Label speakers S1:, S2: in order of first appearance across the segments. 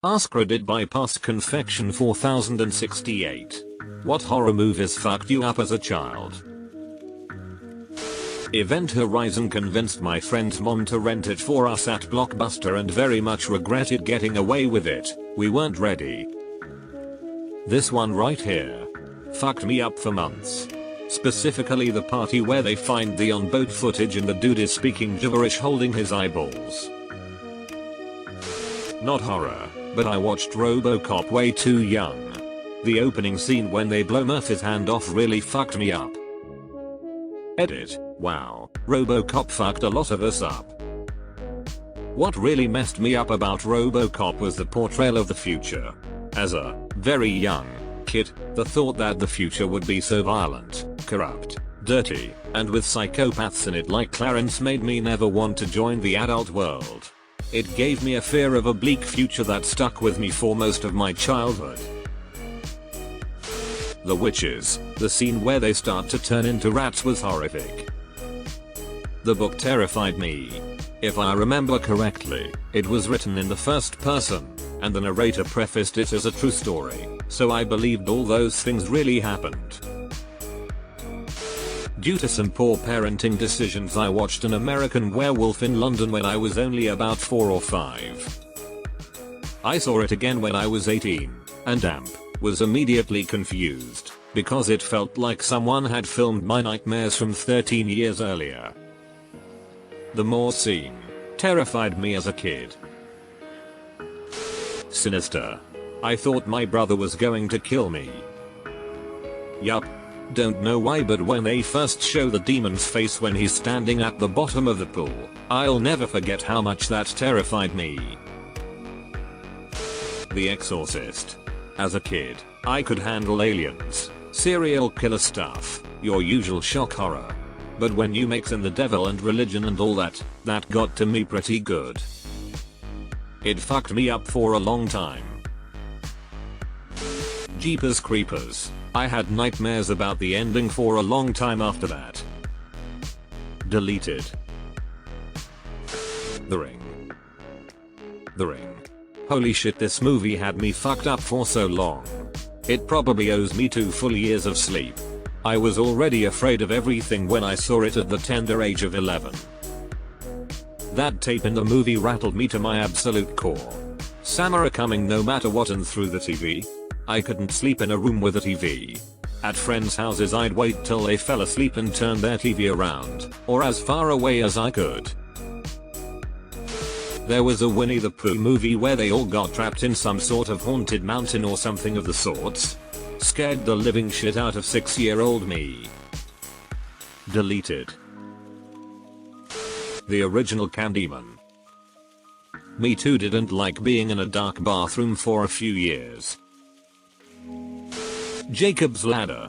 S1: AskReddit bypass confection 4068. What horror movies fucked you up as a child? Event Horizon convinced my friend's mom to rent it for us at Blockbuster and very much regretted getting away with it. We weren't ready. This one right here fucked me up for months. Specifically the party where they find the on-boat footage and the dude is speaking gibberish holding his eyeballs. Not horror, but I watched RoboCop way too young. The opening scene when they blow Murphy's hand off really fucked me up. Edit. Wow, RoboCop fucked a lot of us up. What really messed me up about RoboCop was the portrayal of the future. As a very young kid, the thought that the future would be so violent, corrupt, dirty, and with psychopaths in it like Clarence made me never want to join the adult world. It gave me a fear of a bleak future that stuck with me for most of my childhood. The witches, the scene where they start to turn into rats was horrific. The book terrified me. If I remember correctly, it was written in the first person, and the narrator prefaced it as a true story, so I believed all those things really happened. Due to some poor parenting decisions, I watched An American Werewolf in London when I was only about 4 or 5. I saw it again when I was 18, and was immediately confused, because it felt like someone had filmed my nightmares from 13 years earlier. The Moor scene terrified me as a kid. Sinister. I thought my brother was going to kill me. Yup. Don't know why, but when they first show the demon's face when he's standing at the bottom of the pool, I'll never forget how much that terrified me. The Exorcist. As a kid, I could handle aliens, serial killer stuff, your usual shock horror. But when you mix in the devil and religion and all that got to me pretty good. It fucked me up for a long time. Jeepers Creepers. I had nightmares about the ending for a long time after that. Deleted. The Ring. The Ring. Holy shit, this movie had me fucked up for so long. It probably owes me 2 full years of sleep. I was already afraid of everything when I saw it at the tender age of 11. That tape in the movie rattled me to my absolute core. Samara coming no matter what and through the TV. I couldn't sleep in a room with a TV. At friends' houses I'd wait till they fell asleep and turn their TV around, or as far away as I could. There was a Winnie the Pooh movie where they all got trapped in some sort of haunted mountain or something of the sorts. Scared the living shit out of 6-year-old me. Deleted. The original Candyman. Me too didn't like being in a dark bathroom for a few years. Jacob's Ladder.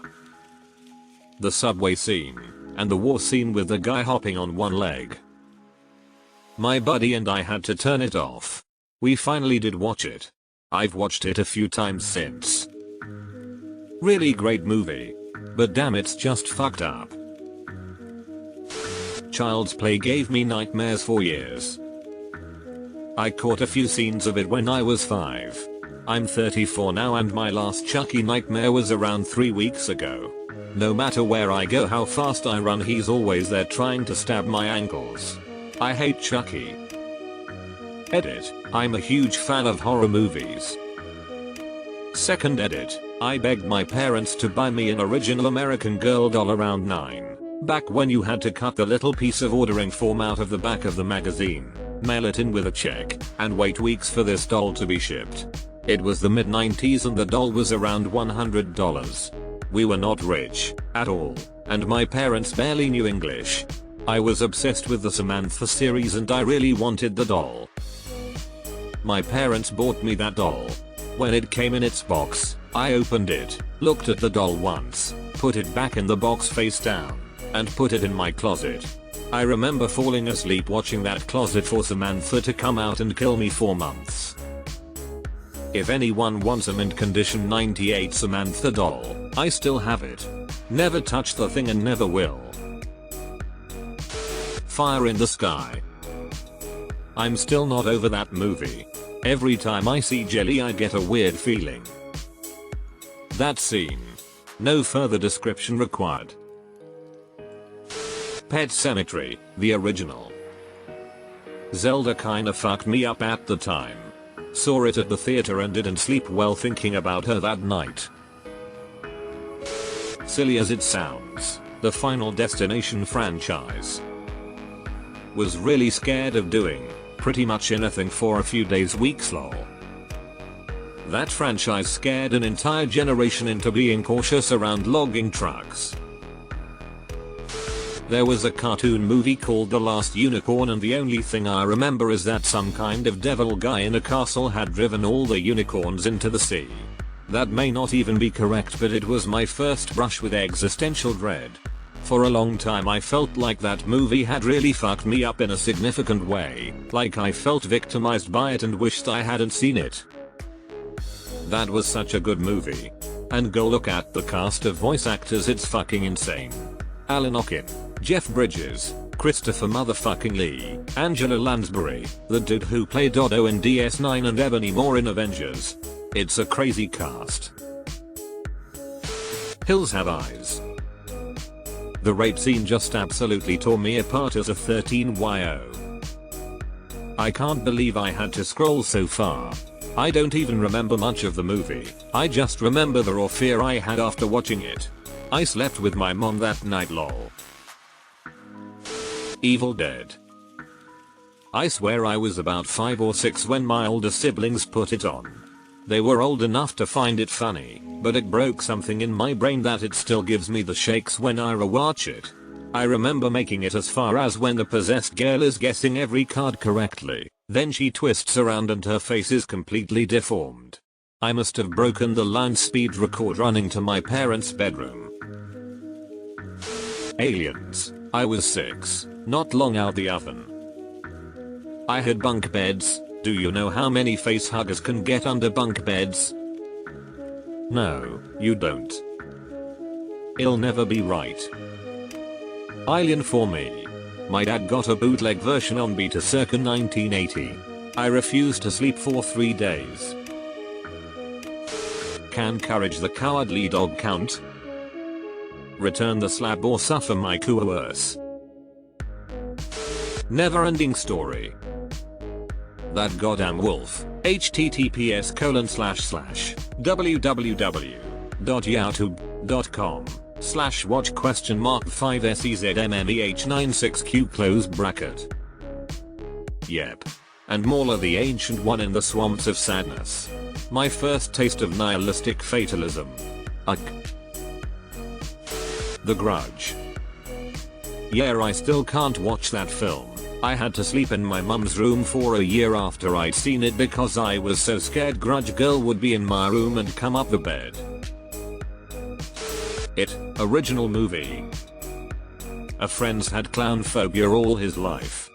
S1: The subway scene, and the war scene with the guy hopping on one leg. My buddy and I had to turn it off. We finally did watch it. I've watched it a few times since. Really great movie. But damn, it's just fucked up. Child's Play gave me nightmares for years. I caught a few scenes of it when I was 5. I'm 34 now and my last Chucky nightmare was around 3 weeks ago. No matter where I go, how fast I run, he's always there trying to stab my ankles. I hate Chucky. Edit. I'm a huge fan of horror movies. Second edit. I begged my parents to buy me an original American Girl doll around 9. Back when you had to cut the little piece of ordering form out of the back of the magazine, mail it in with a check, and wait weeks for this doll to be shipped. It was the mid-90s and the doll was around $100. We were not rich at all, and my parents barely knew English. I was obsessed with the Samantha series and I really wanted the doll. My parents bought me that doll. When it came in its box, I opened it, looked at the doll once, put it back in the box face down, and put it in my closet. I remember falling asleep watching that closet for Samantha to come out and kill me for months. If anyone wants a mint condition 98 Samantha doll, I still have it. Never touched the thing and never will. Fire in the Sky. I'm still not over that movie. Every time I see jelly I get a weird feeling. That scene. No further description required. Pet Sematary, the original. Zelda kinda fucked me up at the time. Saw it at the theater and didn't sleep well thinking about her that night. Silly as it sounds, the Final Destination franchise was really scared of doing pretty much anything for a few days, weeks lol. That franchise scared an entire generation into being cautious around logging trucks. There was a cartoon movie called The Last Unicorn and the only thing I remember is that some kind of devil guy in a castle had driven all the unicorns into the sea. That may not even be correct, but it was my first brush with existential dread. For a long time I felt like that movie had really fucked me up in a significant way, like I felt victimized by it and wished I hadn't seen it. That was such a good movie. And go look at the cast of voice actors, it's fucking insane. Alan Arkin, Jeff Bridges, Christopher motherfucking Lee, Angela Lansbury, the dude who played Dodo in DS9 and Ebony Moore in Avengers. It's a crazy cast. Hills Have Eyes. The rape scene just absolutely tore me apart as a 13-year-old. I can't believe I had to scroll so far. I don't even remember much of the movie, I just remember the raw fear I had after watching it. I slept with my mom that night lol. Evil Dead. I swear I was about 5 or 6 when my older siblings put it on. They were old enough to find it funny, but it broke something in my brain that it still gives me the shakes when I rewatch it. I remember making it as far as when the possessed girl is guessing every card correctly, then she twists around and her face is completely deformed. I must have broken the line speed record running to my parents' bedroom. Aliens. I was 6, not long out the oven. I had bunk beds. Do you know how many face huggers can get under bunk beds? No, you don't. It'll never be right. Alien for me. My dad got a bootleg version on beta circa 1980. I refused to sleep for 3 days. Can Courage the Cowardly Dog count? Return the slab or suffer my coerce. Never ending story. That goddamn wolf. https://www.youtube.com/watch?5SEZMMEH96Q close bracket. Yep. And Mauler the Ancient One in the Swamps of Sadness. My first taste of nihilistic fatalism. Ugh. The Grudge. Yeah, I still can't watch that film. I had to sleep in my mum's room for a year after I'd seen it because I was so scared Grudge Girl would be in my room and come up the bed. It, original movie. A friend's had clown phobia all his life.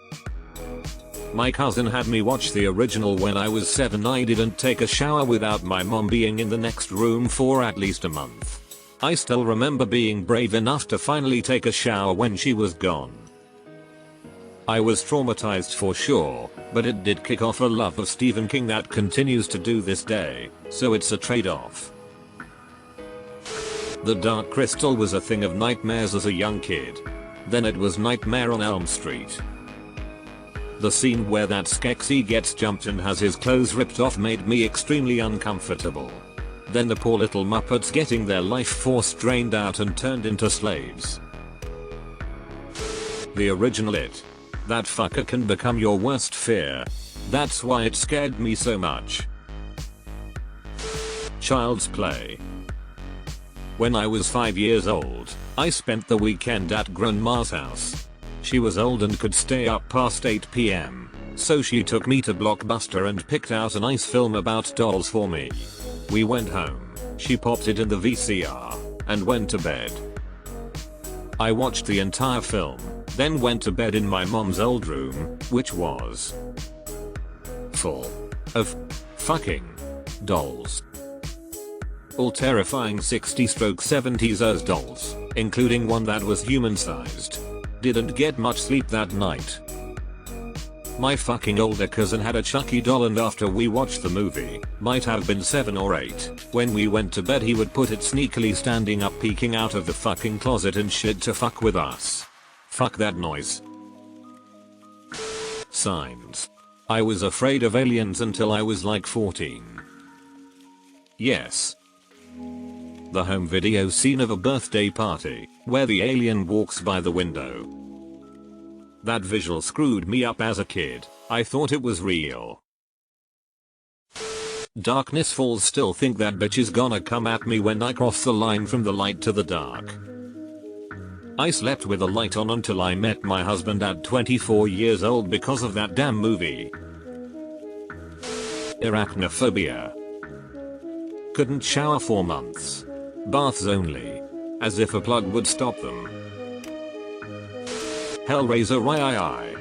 S1: My cousin had me watch the original when I was 7. I didn't take a shower without my mom being in the next room for at least a month. I still remember being brave enough to finally take a shower when she was gone. I was traumatized for sure, but it did kick off a love of Stephen King that continues to do this day, so it's a trade-off. The Dark Crystal was a thing of nightmares as a young kid. Then it was Nightmare on Elm Street. The scene where that Skeksis gets jumped and has his clothes ripped off made me extremely uncomfortable. Then the poor little Muppets getting their life force drained out and turned into slaves. The original It. That fucker can become your worst fear. That's why it scared me so much. Child's Play. When I was 5 years old, I spent the weekend at Grandma's house. She was old and could stay up past 8 PM, so she took me to Blockbuster and picked out a nice film about dolls for me. We went home, she popped it in the VCR, and went to bed. I watched the entire film, then went to bed in my mom's old room, which was full of fucking dolls. All terrifying 60/70s Oz dolls, including one that was human-sized. Didn't get much sleep that night. My fucking older cousin had a Chucky doll, and after we watched the movie, might have been 7 or 8, when we went to bed he would put it sneakily standing up peeking out of the fucking closet and shit to fuck with us. Fuck that noise. Signs. I was afraid of aliens until I was like 14. Yes. The home video scene of a birthday party, where the alien walks by the window. That visual screwed me up as a kid. I thought it was real. Darkness Falls, still think that bitch is gonna come at me when I cross the line from the light to the dark. I slept with a light on until I met my husband at 24 years old because of that damn movie. Arachnophobia. Couldn't shower for months. Baths only. As if a plug would stop them. Hellraiser III.